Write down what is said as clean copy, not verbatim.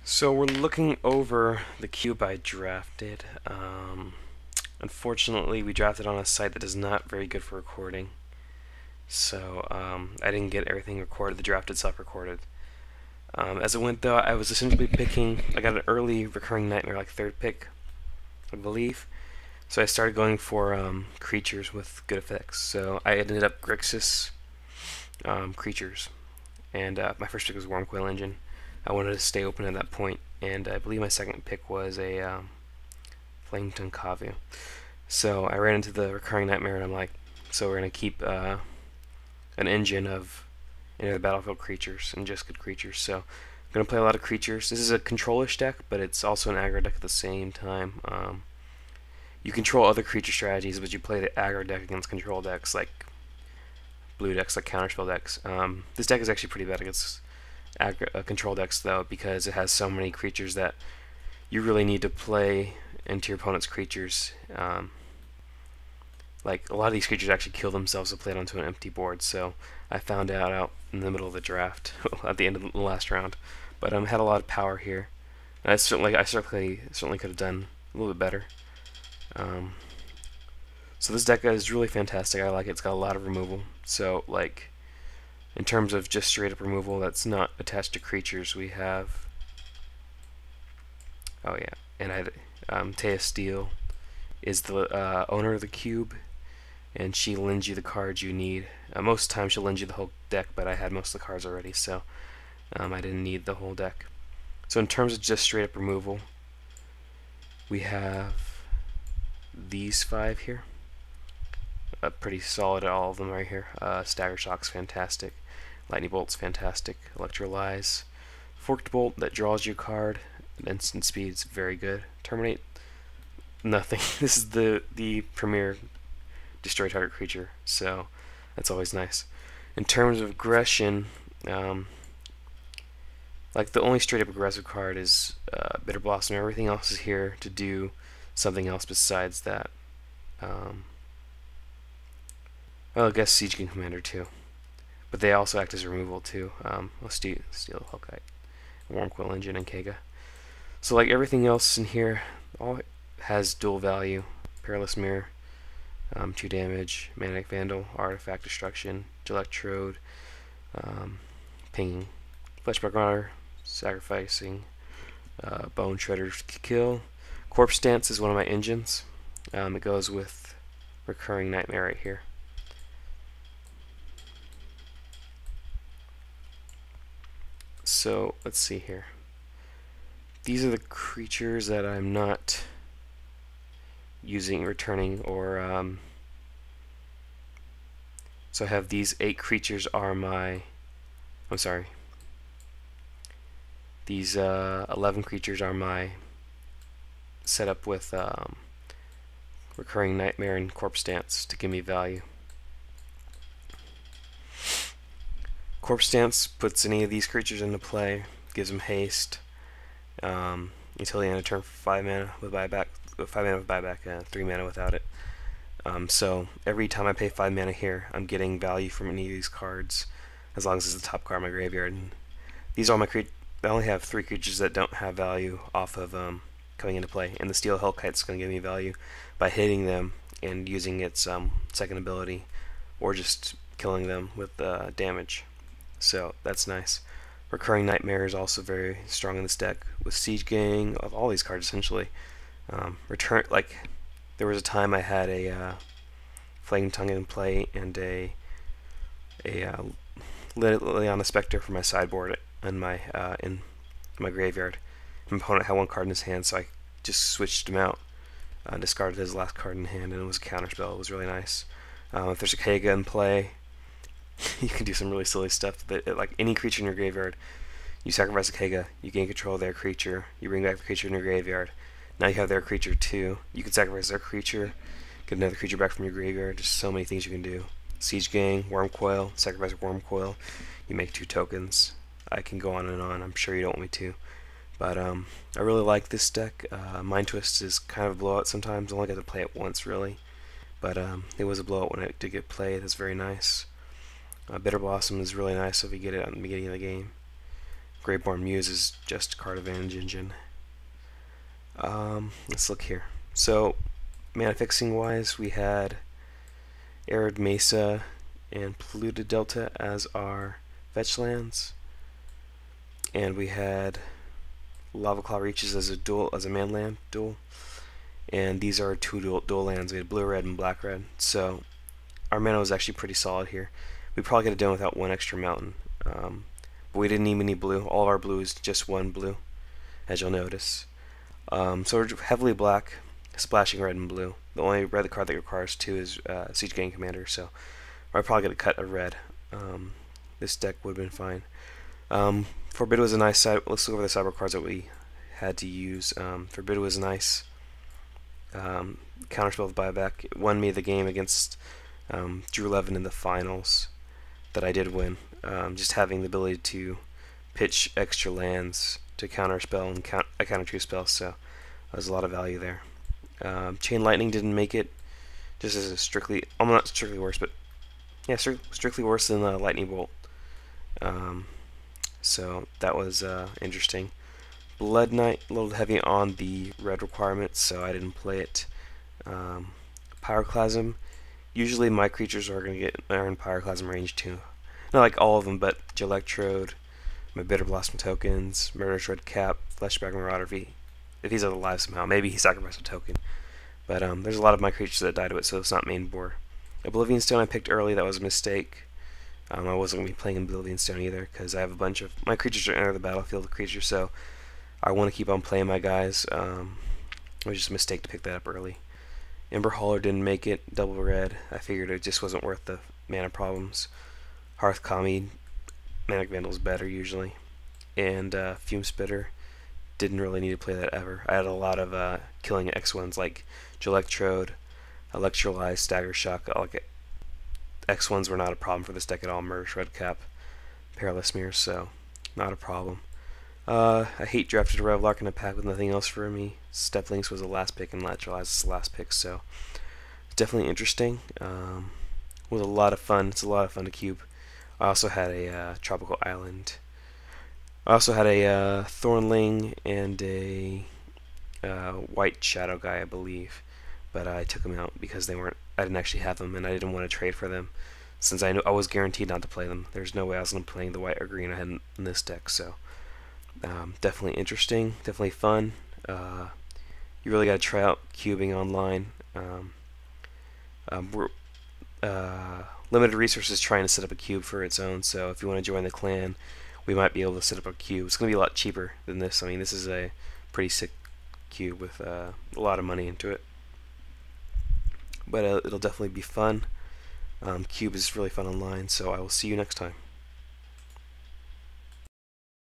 So we're looking over the cube I drafted. Unfortunately, we drafted on a site that is not very good for recording. So I didn't get everything recorded. The draft itself recorded. As it went though, I was essentially picking. I got an early recurring nightmare, like third pick, I believe. So I started going for creatures with good effects. So I ended up Grixis creatures, and my first pick was Wormcoil Engine. I wanted to stay open at that point, and I believe my second pick was a Flame Tongue Kavu. So I ran into the recurring nightmare, and I'm like, so we're gonna keep an engine of the battlefield creatures and just good creatures. So I'm gonna play a lot of creatures. This is a control-ish deck, but it's also an aggro deck at the same time. You control other creature strategies, but you play the aggro deck against control decks like blue decks, like counterspell decks. This deck is actually pretty bad against control decks though, because it has so many creatures that you really need to play into your opponent's creatures. Like a lot of these creatures actually kill themselves to play it onto an empty board. So I found out in the middle of the draft, at the end of the last round. But had a lot of power here. And I certainly could have done a little bit better. So this deck is really fantastic. I like it. It's got a lot of removal. So like, in terms of just straight up removal that's not attached to creatures, we have, oh yeah, and I had Taya Steele is the owner of the cube, and she lends you the cards you need. Most times she'll lend you the whole deck, but I had most of the cards already, so I didn't need the whole deck. So in terms of just straight up removal, we have these 5 here. Pretty solid at all of them right here. Stagger Shock's fantastic. Lightning Bolt's fantastic. Electrolyze. Forked Bolt that draws you a card. Instant Speed's very good. Terminate. Nothing. This is the premier destroy target creature, so that's always nice. In terms of aggression, like the only straight up aggressive card is Bitter Blossom. Everything else is here to do something else besides that. Well, I guess Siege King Commander too. But they also act as removal too. Steel Hellkite, Wormcoil Engine, and Kega. So like everything else in here, all has dual value. Perilous Mirror, 2 damage, Manic Vandal, Artifact Destruction, Electrode, Pinging, Fleshback Runner, Sacrificing, Bone Shredder's Kill. Corpse Dance is one of my engines. It goes with Recurring Nightmare right here. So let's see here. These are the creatures that I'm not using, returning, or so I have these 8 creatures are my, I'm sorry, these 11 creatures are my setup with Recurring Nightmare and Corpse Dance to give me value. Corpse Dance puts any of these creatures into play, gives them haste until the end of turn for 5 mana with buyback, 3 mana without it. So every time I pay 5 mana here, I'm getting value from any of these cards, as long as it's the top card in my graveyard. And these are all my creatures. I only have 3 creatures that don't have value off of coming into play, and the Steel Hellkite's going to give me value by hitting them and using its second ability, or just killing them with damage. So that's nice. Recurring Nightmare is also very strong in this deck with Siege Gang, of all these cards essentially. Like there was a time I had a Flame Tongue in play and a Liliana Spectre for my sideboard in my graveyard. My opponent had 1 card in his hand, so I just switched him out, discarded his last card in hand, and it was a counterspell. It was really nice. If there's a Kega in play, you can do some really silly stuff. Like any creature in your graveyard, you sacrifice a Kega, you gain control of their creature, you bring back the creature in your graveyard. Now you have their creature too. You can sacrifice their creature, get another creature back from your graveyard. Just so many things you can do. Siege Gang, Wormcoil, sacrifice a Wormcoil, you make 2 tokens. I can go on and on. I'm sure you don't want me to. But I really like this deck. Mind Twist is kind of a blowout sometimes. I only got to play it once really. But it was a blowout when it did get played. It's very nice. Bitter Blossom is really nice if you get it at the beginning of the game. Greatborn Muse is just card advantage engine. Let's look here. So, mana fixing wise, we had Arid Mesa and Polluted Delta as our fetch lands, and we had Lava Claw Reaches as a man land dual, and these are two dual lands. We had blue red and black red, so our mana was actually pretty solid here. We probably could have done without one extra mountain, but we didn't need any blue. All of our blue is just one blue, as you'll notice. So we're heavily black, splashing red and blue. The only red card that requires two is Siege Gang Commander, so I'm probably going to cut a red. This deck would have been fine. Forbid was a nice side. Let's look over the cyber cards that we had to use. Forbid was nice. Counterspell with buyback. It won me the game against Drew Levin in the finals that I did win. Just having the ability to pitch extra lands to counterspell and counter true spells, so there's a lot of value there. Chain Lightning didn't make it, just as a strictly, not strictly worse, but yeah, strictly worse than the Lightning Bolt. So that was interesting. Blood Knight, a little heavy on the red requirements, so I didn't play it. Pyroclasm, usually my creatures are going to are in Pyroclasm range too. Not like all of them, but Electrode, my Bitter Blossom tokens, Murderous Red Cap, Fleshbag Marauder, if he's alive somehow. Maybe he sacrificed a token. But there's a lot of my creatures that died to it, so it's not main board. Oblivion Stone I picked early, that was a mistake. I wasn't going to be playing Oblivion Stone either, because I have a bunch of... My creatures are enter the battlefield of creatures, so I want to keep on playing my guys. It was just a mistake to pick that up early. Ember Hauler didn't make it, double red. I figured it just wasn't worth the mana problems. Hearth Kami, Manic Vandal is better usually. And Fume Spitter, didn't really need to play that ever. I had a lot of killing X1s like Electrode, Electrolyze, Stagger Shock. X1s were not a problem for this deck at all. Murderous Red Cap, Perilous Mirror, so not a problem. I hate drafted Revlark in a pack with nothing else for me. Step Links was the last pick and Electrolyze was the last pick, so definitely interesting. Was a lot of fun. It's a lot of fun to cube. I also had a Tropical Island. I also had a Thornling and a White Shadow guy, I believe, but I took them out because I didn't actually have them, and I didn't want to trade for them since I knew I was guaranteed not to play them. There's no way I was going to play the white or green I had in this deck, so definitely interesting, definitely fun. You really got to try out cubing online. We're limited resources trying to set up a cube for its own, so if you want to join the clan, we might be able to set up a cube. It's going to be a lot cheaper than this. I mean, this is a pretty sick cube with a lot of money into it. But it'll definitely be fun. Cube is really fun online, so I will see you next time.